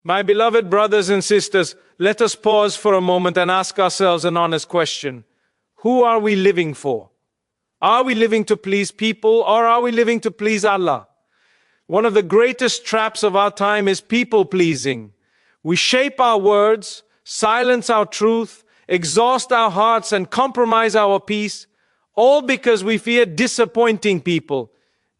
My beloved brothers and sisters, let us pause for a moment and ask ourselves an honest question. Who are we living for? Are we living to please people, or are we living to please Allah? One of the greatest traps of our time is people-pleasing. We shape our words, silence our truth, exhaust our hearts, and compromise our peace, all because we fear disappointing people.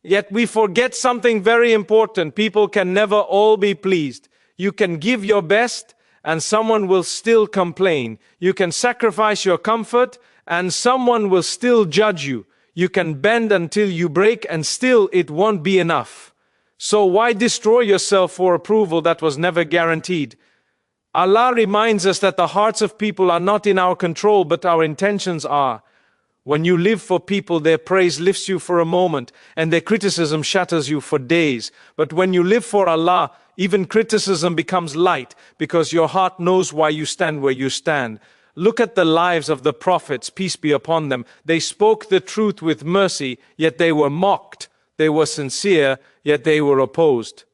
Yet we forget something very important. People can never all be pleased. You can give your best, and someone will still complain. You can sacrifice your comfort, and someone will still judge you. You can bend until you break, and still it won't be enough. So why destroy yourself for approval that was never guaranteed? Allah reminds us that the hearts of people are not in our control, but our intentions are. When you live for people, their praise lifts you for a moment, and their criticism shatters you for days. But when you live for Allah, even criticism becomes light, because your heart knows why you stand where you stand. Look at the lives of the prophets, peace be upon them. They spoke the truth with mercy, yet they were mocked. They were sincere, yet they were opposed.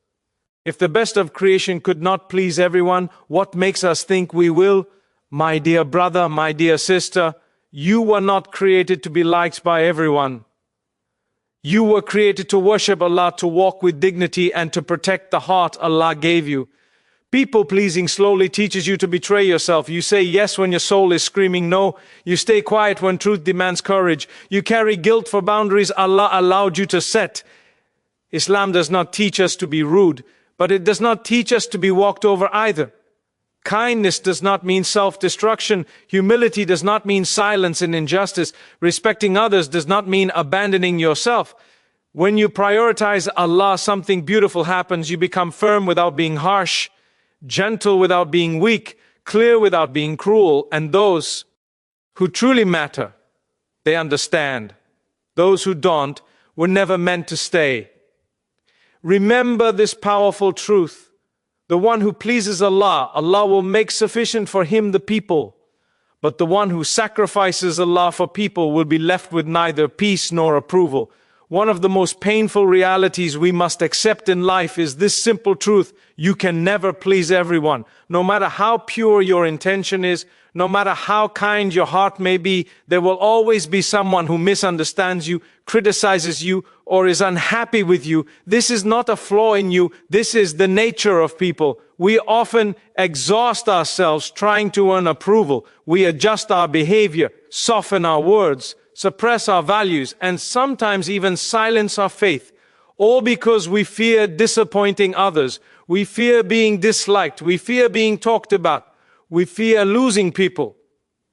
If the best of creation could not please everyone, what makes us think we will? My dear brother, my dear sister, you were not created to be liked by everyone. You were created to worship Allah, to walk with dignity, and to protect the heart Allah gave you. People-pleasing slowly teaches you to betray yourself. You say yes when your soul is screaming no. You stay quiet when truth demands courage. You carry guilt for boundaries Allah allowed you to set. Islam does not teach us to be rude, but it does not teach us to be walked over either. Kindness does not mean self-destruction. Humility does not mean silence in injustice. Respecting others does not mean abandoning yourself. When you prioritize Allah, something beautiful happens. You become firm without being harsh, gentle without being weak, clear without being cruel. And those who truly matter, they understand. Those who don't were never meant to stay. Remember this powerful truth. The one who pleases Allah, Allah will make sufficient for him the people. But the one who sacrifices Allah for people will be left with neither peace nor approval. One of the most painful realities we must accept in life is this simple truth: you can never please everyone. No matter how pure your intention is, no matter how kind your heart may be, there will always be someone who misunderstands you, criticizes you, or is unhappy with you. This is not a flaw in you. This is the nature of people. We often exhaust ourselves trying to earn approval. We adjust our behavior, soften our words, suppress our values, and sometimes even silence our faith, all because we fear disappointing others. We fear being disliked. We fear being talked about. We fear losing people.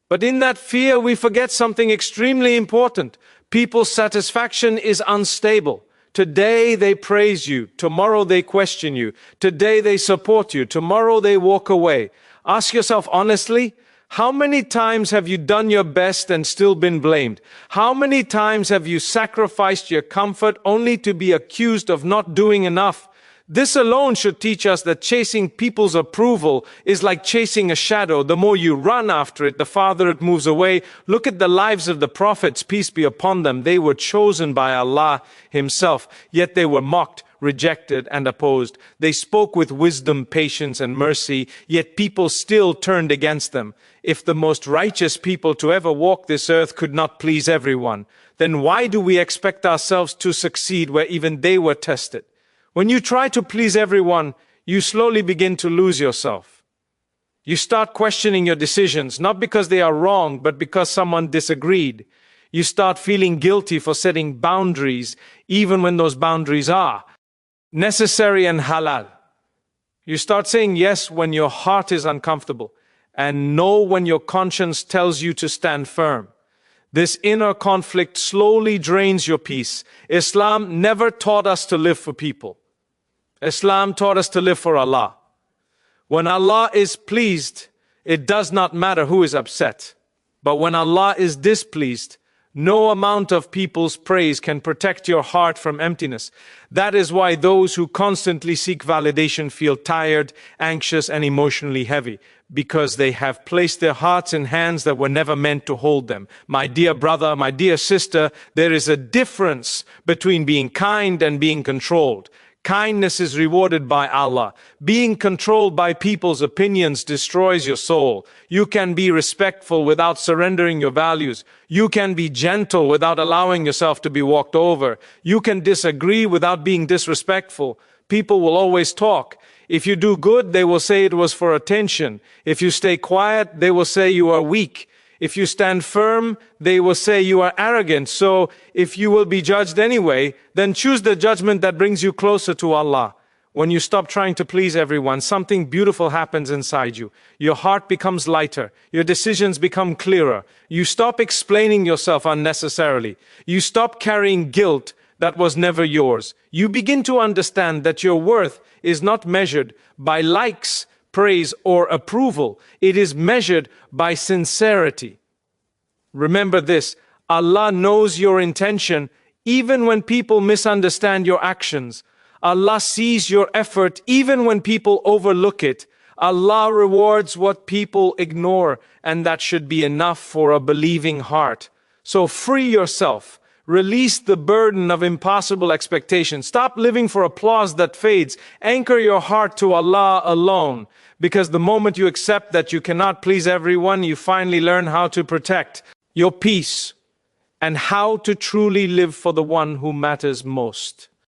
But in that fear, we forget something extremely important. People's satisfaction is unstable. Today they praise you. Tomorrow they question you. Today they support you. Tomorrow they walk away. Ask yourself honestly, how many times have you done your best and still been blamed? How many times have you sacrificed your comfort only to be accused of not doing enough? This alone should teach us that chasing people's approval is like chasing a shadow. The more you run after it, the farther it moves away. Look at the lives of the prophets, peace be upon them. They were chosen by Allah Himself, yet they were mocked, rejected, and opposed. They spoke with wisdom, patience, and mercy, yet people still turned against them. If the most righteous people to ever walk this earth could not please everyone, then why do we expect ourselves to succeed where even they were tested? When you try to please everyone, you slowly begin to lose yourself. You start questioning your decisions, not because they are wrong, but because someone disagreed. You start feeling guilty for setting boundaries, even when those boundaries are necessary and halal. You start saying yes when your heart is uncomfortable, and no when your conscience tells you to stand firm. This inner conflict slowly drains your peace. Islam never taught us to live for people. Islam taught us to live for Allah. When Allah is pleased, it does not matter who is upset. But when Allah is displeased, no amount of people's praise can protect your heart from emptiness. That is why those who constantly seek validation feel tired, anxious, and emotionally heavy, because they have placed their hearts in hands that were never meant to hold them. My dear brother, my dear sister, there is a difference between being kind and being controlled. Kindness is rewarded by Allah. Being controlled by people's opinions destroys your soul. You can be respectful without surrendering your values. You can be gentle without allowing yourself to be walked over. You can disagree without being disrespectful. People will always talk. If you do good, they will say it was for attention. If you stay quiet, they will say you are weak. If you stand firm, they will say you are arrogant. So if you will be judged anyway, then choose the judgment that brings you closer to Allah. When you stop trying to please everyone, something beautiful happens inside you. Your heart becomes lighter. Your decisions become clearer. You stop explaining yourself unnecessarily. You stop carrying guilt that was never yours. You begin to understand that your worth is not measured by likes, praise, or approval. It is measured by sincerity. Remember this, Allah knows your intention even when people misunderstand your actions. Allah sees your effort even when people overlook it. Allah rewards what people ignore, and that should be enough for a believing heart. So free yourself. Release the burden of impossible expectations. Stop living for applause that fades. Anchor your heart to Allah alone. Because the moment you accept that you cannot please everyone, you finally learn how to protect your peace and how to truly live for the one who matters most.